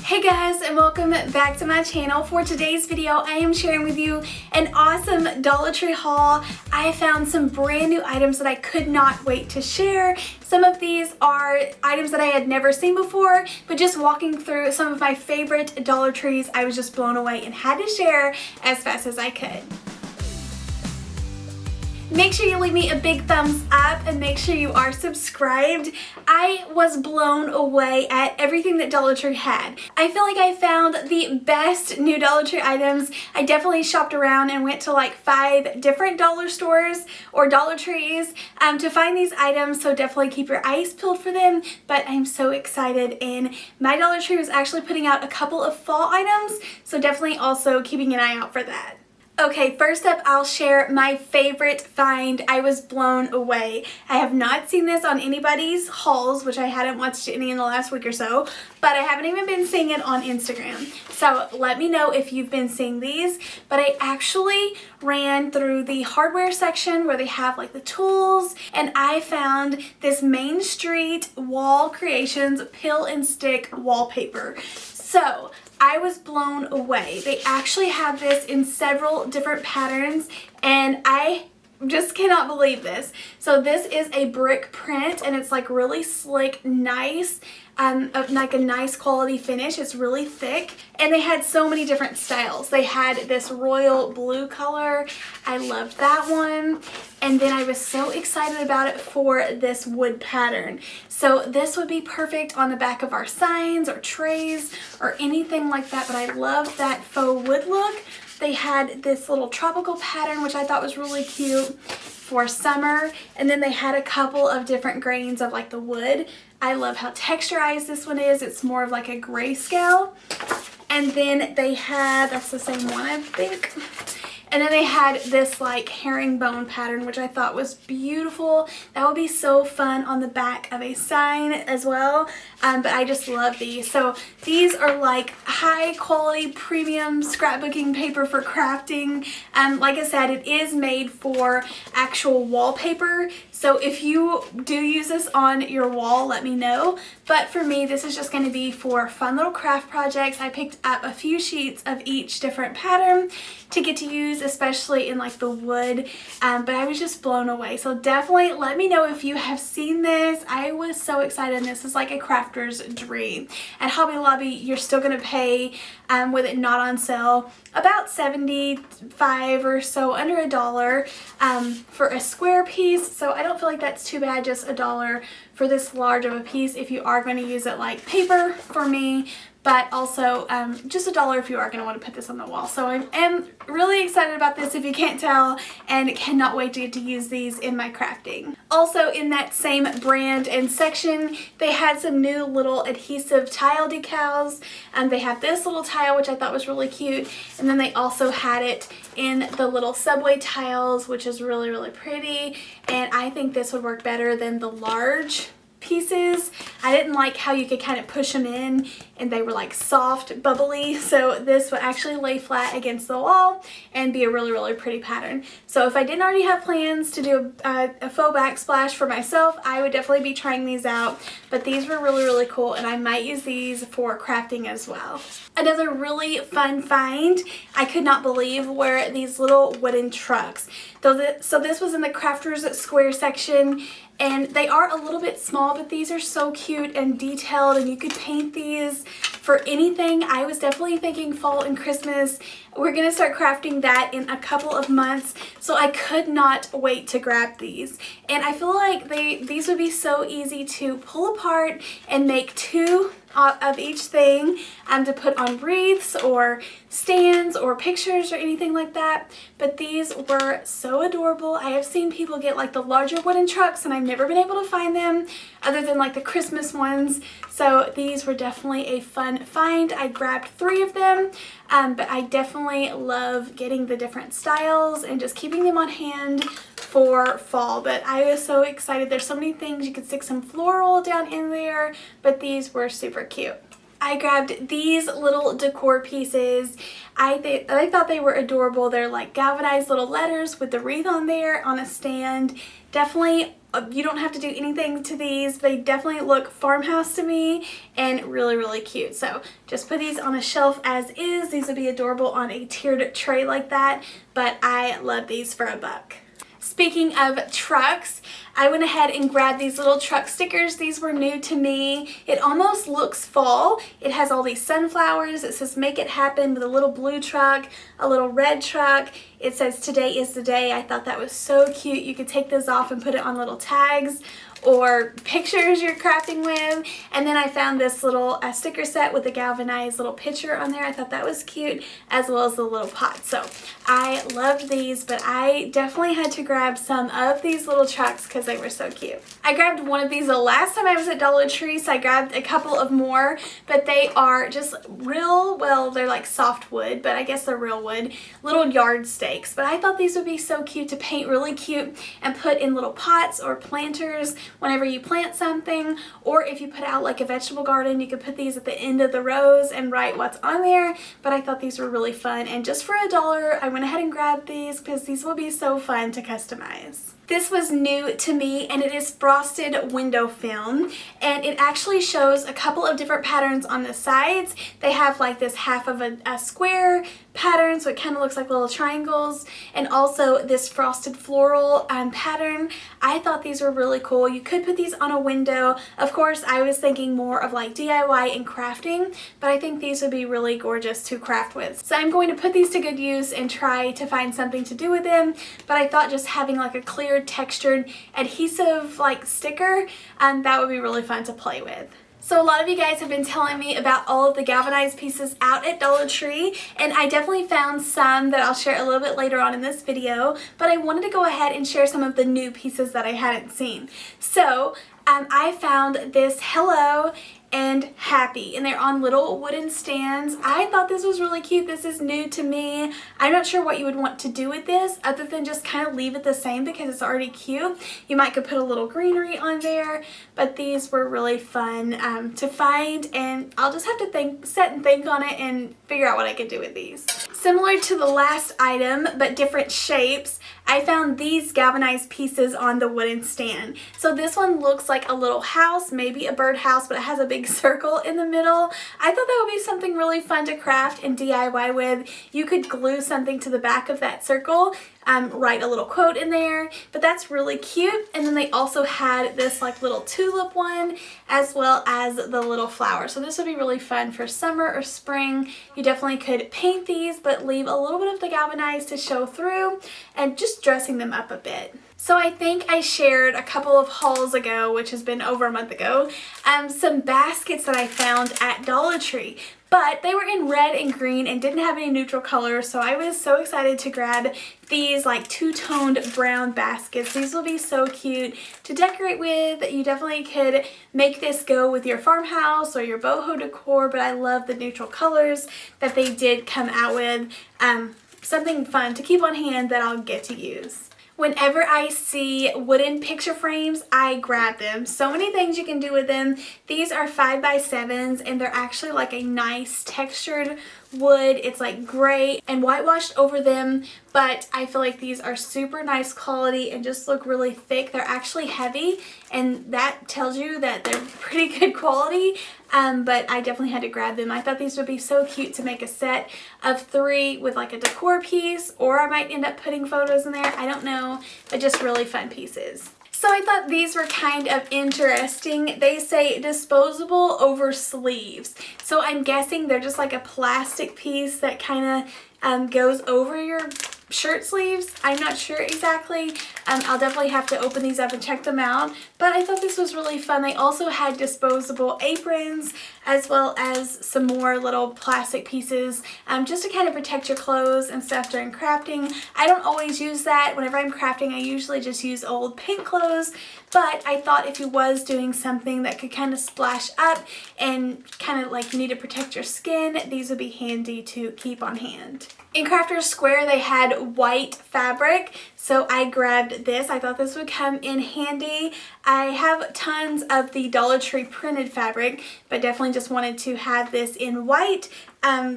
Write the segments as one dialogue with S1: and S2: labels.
S1: Hey guys, and welcome back to my channel. For today's video, I am sharing with you an awesome Dollar Tree haul. I found some brand new items that I could not wait to share. Some of these are items that I had never seen before, but just walking through some of my favorite Dollar Trees, I was just blown away and had to share as fast as I could. Make sure you leave me a big thumbs up and make sure you are subscribed. I was blown away at everything that Dollar Tree had. I feel like I found the best new Dollar Tree items. I definitely shopped around and went to like 5 different dollar stores or Dollar Trees to find these items, so definitely keep your eyes peeled for them. But I'm so excited, and my Dollar Tree was actually putting out a couple of fall items, so definitely also keeping an eye out for that. Okay, first up, I'll share my favorite find. I was blown away. I have not seen this on anybody's hauls, which I hadn't watched any in the last week or so, but I haven't even been seeing it on Instagram. So let me know if you've been seeing these. But I actually ran through the hardware section where they have like the tools, and I found this Main Street Wall Creations Peel and Stick wallpaper. So I was blown away. They actually have this in several different patterns, and I just cannot believe this. So this is a brick print, and it's like really slick, nice, like a nice quality finish. It's really thick, and they had so many different styles. They had this royal blue color. I loved that one. And then I was so excited about it for this wood pattern. So this would be perfect on the back of our signs or trays or anything like that, but I love that faux wood look. They had this little tropical pattern, which I thought was really cute for summer. And then they had a couple of different grains of like the wood. I love how texturized this one is. It's more of like a grayscale. And then they had, that's the same one, I think. And then they had this like herringbone pattern, which I thought was beautiful. That would be so fun on the back of a sign as well. But I just love these. So these are like high quality premium scrapbooking paper for crafting. Like I said, it is made for actual wallpaper. So if you do use this on your wall, let me know. But for me, this is just going to be for fun little craft projects. I picked up a few sheets of each different pattern to get to use, especially in like the wood, but I was just blown away. So definitely let me know if you have seen this. I was so excited, and this is like a crafter's dream. At Hobby Lobby, you're still going to pay, with it not on sale, about 75 or so, under $1 for a square piece. So I don't feel like that's too bad, just $1 for this large of a piece if you are going to use it like paper for me. But also just $1 if you are going to want to put this on the wall. So I am really excited about this, if you can't tell, and cannot wait to get to use these in my crafting. Also in that same brand and section, they had some new little adhesive tile decals. They have this little tile, which I thought was really cute, and then they also had it in the little subway tiles, which is really, really pretty, and I think this would work better than the large pieces. I didn't like how you could kind of push them in and they were like soft, bubbly, so this would actually lay flat against the wall and be a really, really pretty pattern. So if I didn't already have plans to do a faux backsplash for myself, I would definitely be trying these out, but these were really, really cool, and I might use these for crafting as well. Another really fun find I could not believe were these little wooden trucks. So this was in the Crafters Square section, and they are a little bit small, but these are so cute and detailed, and you could paint these for anything. I was definitely thinking fall and Christmas. We're going to start crafting that in a couple of months, so I could not wait to grab these. And I feel like these would be so easy to pull apart and make 2 of each thing to put on wreaths or stands or pictures or anything like that. But these were so adorable. I have seen people get like the larger wooden trucks, and I've never been able to find them other than like the Christmas ones. So these were definitely a fun find. I grabbed 3 of them, but I definitely love getting the different styles and just keeping them on hand for fall. But I was so excited. There's so many things. You could stick some floral down in there, but these were super cute. I grabbed these little decor pieces. I thought they were adorable. They're like galvanized little letters with the wreath on there on a stand. Definitely You don't have to do anything to these. They definitely look farmhouse to me and really, really cute. So just put these on a shelf as is. These would be adorable on a tiered tray like that, but I love these for $1. Speaking of trucks, I went ahead and grabbed these little truck stickers. These were new to me. It almost looks fall. It has all these sunflowers. It says make it happen with a little blue truck, a little red truck. It says today is the day. I thought that was so cute. You could take this off and put it on little tags or pictures you're crafting with. And then I found this little sticker set with a galvanized little picture on there. I thought that was cute, as well as the little pot. So I loved these, but I definitely had to grab some of these little trucks because they were so cute. I grabbed one of these the last time I was at Dollar Tree, so I grabbed a couple of more, but they are just real, well, they're like soft wood, but I guess they're real wood, little yard stakes. But I thought these would be so cute to paint really cute and put in little pots or planters whenever you plant something, or if you put out like a vegetable garden, you could put these at the end of the rows and write what's on there. But I thought these were really fun, and just for $1, I went ahead and grabbed these because these will be so fun to customize. This was new to me, and it is frosted window film, and it actually shows a couple of different patterns on the sides. They have like this half of a square pattern, so it kind of looks like little triangles, and also this frosted floral pattern. I thought these were really cool. You could put these on a window. Of course, I was thinking more of like DIY and crafting, but I think these would be really gorgeous to craft with. So I'm going to put these to good use and try to find something to do with them, but I thought just having like a clear textured adhesive like sticker, that would be really fun to play with. So a lot of you guys have been telling me about all of the galvanized pieces out at Dollar Tree, and I definitely found some that I'll share a little bit later on in this video, but I wanted to go ahead and share some of the new pieces that I hadn't seen. So I found this Hello and Happy, and they're on little wooden stands. I thought this was really cute. This is new to me. I'm not sure what you would want to do with this other than just kind of leave it the same because it's already cute. You might could put a little greenery on there, but these were really fun to find, and I'll just have to sit and think on it and figure out what I could do with these. Similar to the last item, but different shapes, I found these galvanized pieces on the wooden stand. So this one looks like a little house, maybe a birdhouse, but it has a big circle in the middle. I thought that would be something really fun to craft and DIY with. You could glue something to the back of that circle, write a little quote in there, but that's really cute. And then they also had this like little tulip one, as well as the little flower. So this would be really fun for summer or spring. You definitely could paint these, but leave a little bit of the galvanized to show through and just dressing them up a bit. So I think I shared a couple of hauls ago, which has been over a month ago, some baskets that I found at Dollar Tree. But they were in red and green and didn't have any neutral colors, so I was so excited to grab these like two-toned brown baskets. These will be so cute to decorate with. You definitely could make this go with your farmhouse or your boho decor, but I love the neutral colors that they did come out with. Something fun to keep on hand that I'll get to use. Whenever I see wooden picture frames, I grab them. So many things you can do with them. These are 5x7s, and they're actually like a nice textured wood. It's like gray and whitewashed over them, but I feel like these are super nice quality and just look really thick. They're actually heavy, and that tells you that they're pretty good quality, but I definitely had to grab them. I thought these would be so cute to make a set of 3 with like a decor piece, or I might end up putting photos in there. I don't know, but just really fun pieces. So I thought these were kind of interesting. They say disposable over sleeves. So I'm guessing they're just like a plastic piece that kind of goes over your shirt sleeves. I'm not sure exactly. I'll definitely have to open these up and check them out, but I thought this was really fun. They also had disposable aprons, as well as some more little plastic pieces just to kind of protect your clothes and stuff during crafting. I don't always use that. Whenever I'm crafting, I usually just use old paint clothes, but I thought if you was doing something that could kind of splash up and kind of like you need to protect your skin, these would be handy to keep on hand. In Crafters Square, they had white fabric, so I grabbed this. I thought this would come in handy. I have tons of the Dollar Tree printed fabric, but definitely just wanted to have this in white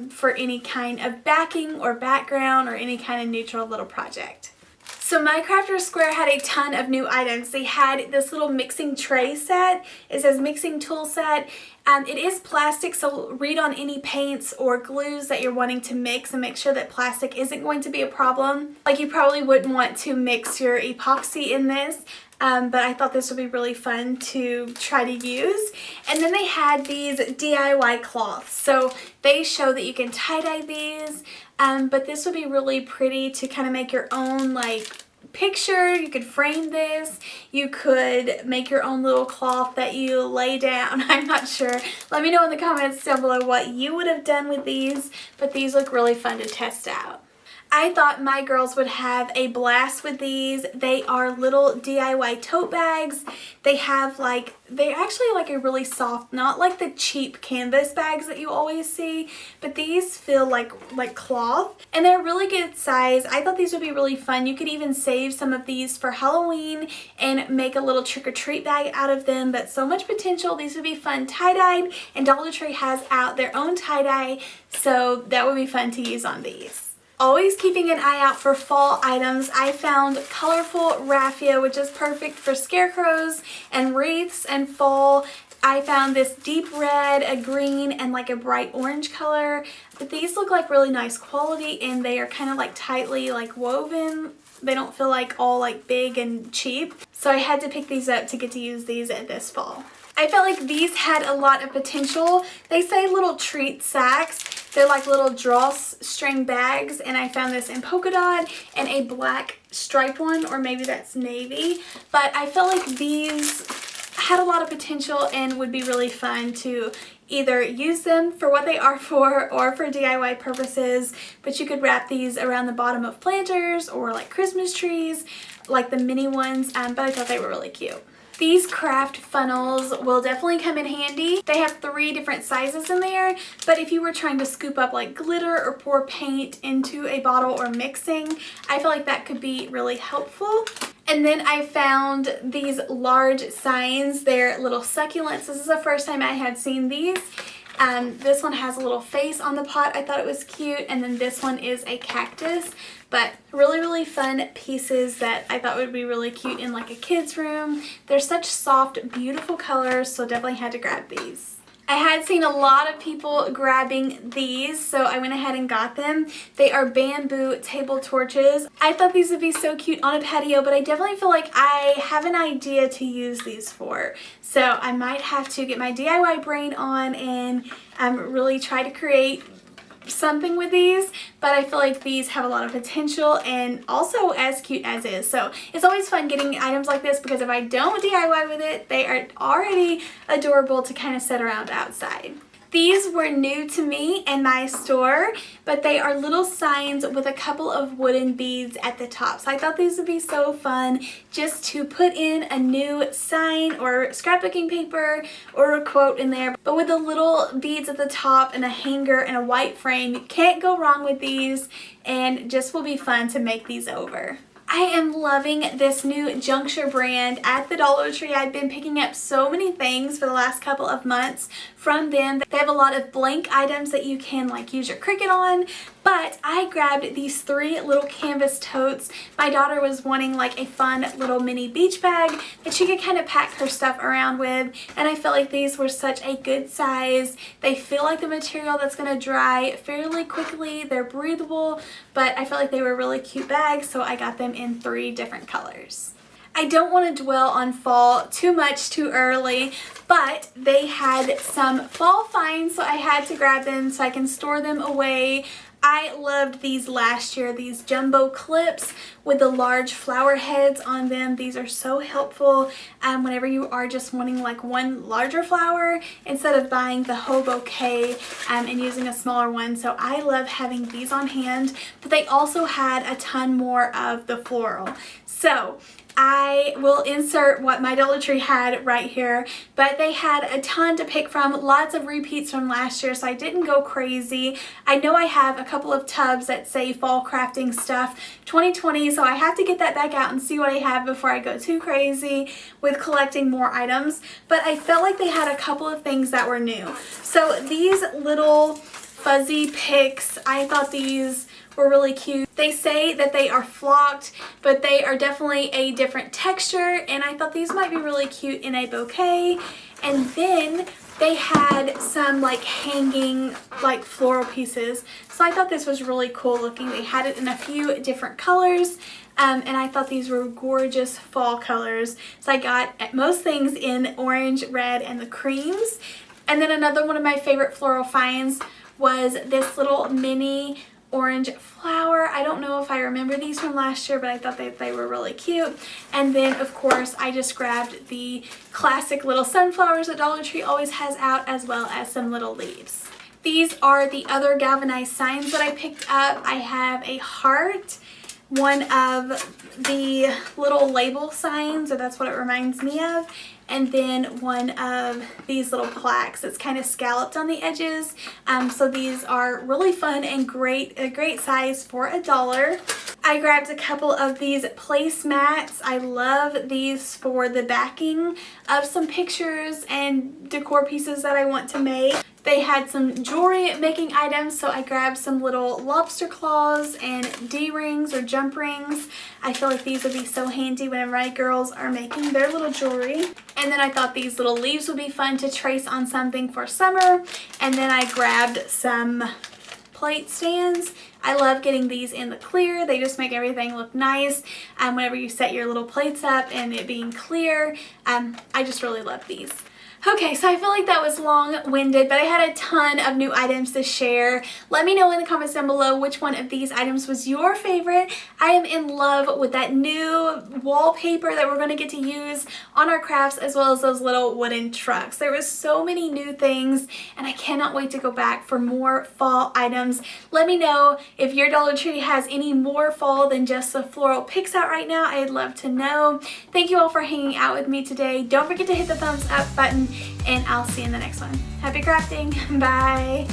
S1: for any kind of backing or background or any kind of neutral little project. So my Crafter's Square had a ton of new items. They had this little mixing tray set. It says mixing tool set. It is plastic, so read on any paints or glues that you're wanting to mix and make sure that plastic isn't going to be a problem. Like, you probably wouldn't want to mix your epoxy in this, but I thought this would be really fun to try to use. And then they had these DIY cloths. So they show that you can tie-dye these, but this would be really pretty to kind of make your own, like, picture. You could frame this. You could make your own little cloth that you lay down. I'm not sure. Let me know in the comments down below what you would have done with these, but these look really fun to test out. I thought my girls would have a blast with these. They are little DIY tote bags. They're actually like a really soft, not like the cheap canvas bags that you always see, but these feel like cloth, and they're really good size. I thought these would be really fun. You could even save some of these for Halloween and make a little trick-or-treat bag out of them, but so much potential. These would be fun tie-dyed, and Dollar Tree has out their own tie-dye, so that would be fun to use on these. Always keeping an eye out for fall items. I found colorful raffia, which is perfect for scarecrows and wreaths and fall. I found this deep red, a green, and like a bright orange color. But these look like really nice quality, and they are kind of like tightly like woven. They don't feel like all like big and cheap. So I had to pick these up to get to use these this fall. I felt like these had a lot of potential. They say little treat sacks. They're like little drawstring bags, and I found this in polka dot and a black striped one, or maybe that's navy. But I felt like these had a lot of potential and would be really fun to either use them for what they are for or for DIY purposes. But you could wrap these around the bottom of planters or like Christmas trees, like the mini ones, but I thought they were really cute. These craft funnels will definitely come in handy. They have 3 different sizes in there, but if you were trying to scoop up like glitter or pour paint into a bottle or mixing, I feel like that could be really helpful. And then I found these large signs. They're little succulents. This is the first time I had seen these. This one has a little face on the pot. I thought it was cute. And then this one is a cactus. But really fun pieces that I thought would be really cute in like a kid's room. They're such soft, beautiful colors, so definitely had to grab these. I had seen a lot of people grabbing these, so I went ahead and got them. They are bamboo table torches. I thought these would be so cute on a patio, but I definitely feel like I have an idea to use these for. So I might have to get my DIY brain on and really try to create something with these, but I feel like these have a lot of potential and also as cute as is. So it's always fun getting items like this, because if I don't DIY with it, they are already adorable to kind of set around outside. These were new to me in my store, but they are little signs with a couple of wooden beads at the top. So I thought these would be so fun just to put in a new sign or scrapbooking paper or a quote in there. But with the little beads at the top and a hanger and a white frame, you can't go wrong with these, and just will be fun to make these over. I am loving this new Juncture brand at the Dollar Tree. I've been picking up so many things for the last couple of months from them. They have a lot of blank items that you can like use your Cricut on, but I grabbed these 3 little canvas totes. My daughter was wanting like a fun little mini beach bag that she could kind of pack her stuff around with, and I felt like these were such a good size. They feel like the material that's going to dry fairly quickly. They're breathable, but I felt like they were really cute bags, so I got them in 3 different colors. I don't want to dwell on fall too much too early, but they had some fall finds, so I had to grab them so I can store them away. I loved these last year, these jumbo clips with the large flower heads on them. These are so helpful whenever you are just wanting like one larger flower instead of buying the whole bouquet and using a smaller one. So I love having these on hand, but they also had a ton more of the floral. So I will insert what my Dollar Tree had right here, but they had a ton to pick from, lots of repeats from last year, so I didn't go crazy. I know I have a couple of tubs that say fall crafting stuff 2020, so I have to get that back out and see what I have before I go too crazy with collecting more items, but I felt like they had a couple of things that were new. So these little fuzzy picks, I thought these were really cute. They say that they are flocked, but they are definitely a different texture, and I thought these might be really cute in a bouquet. And then they had some like hanging like floral pieces, so I thought this was really cool looking. They had it in a few different colors, and I thought these were gorgeous fall colors. So I got most things in orange, red, and the creams. And then another one of my favorite floral finds was this little mini orange flower. I don't know if I remember these from last year, but I thought they were really cute. And then of course I just grabbed the classic little sunflowers that Dollar Tree always has out, as well as some little leaves. These are the other galvanized signs that I picked up. I have a heart, one of the little label signs, or that's what it reminds me of, and then one of these little plaques that's kind of scalloped on the edges. So these are really fun and a great size for $1. I grabbed a couple of these placemats. I love these for the backing of some pictures and decor pieces that I want to make. They had some jewelry making items, so I grabbed some little lobster claws and D-rings or jump rings. I feel like these would be so handy whenever my girls are making their little jewelry. And then I thought these little leaves would be fun to trace on something for summer. And then I grabbed some plate stands. I love getting these in the clear. They just make everything look nice whenever you set your little plates up and it being clear. I just really love these. Okay, so I feel like that was long-winded, but I had a ton of new items to share. Let me know in the comments down below which one of these items was your favorite. I am in love with that new wallpaper that we're going to get to use on our crafts, as well as those little wooden trucks. There was so many new things, and I cannot wait to go back for more fall items. Let me know if your Dollar Tree has any more fall than just the floral picks out right now. I'd love to know. Thank you all for hanging out with me today. Don't forget to hit the thumbs up button, and I'll see you in the next one. Happy crafting. Bye.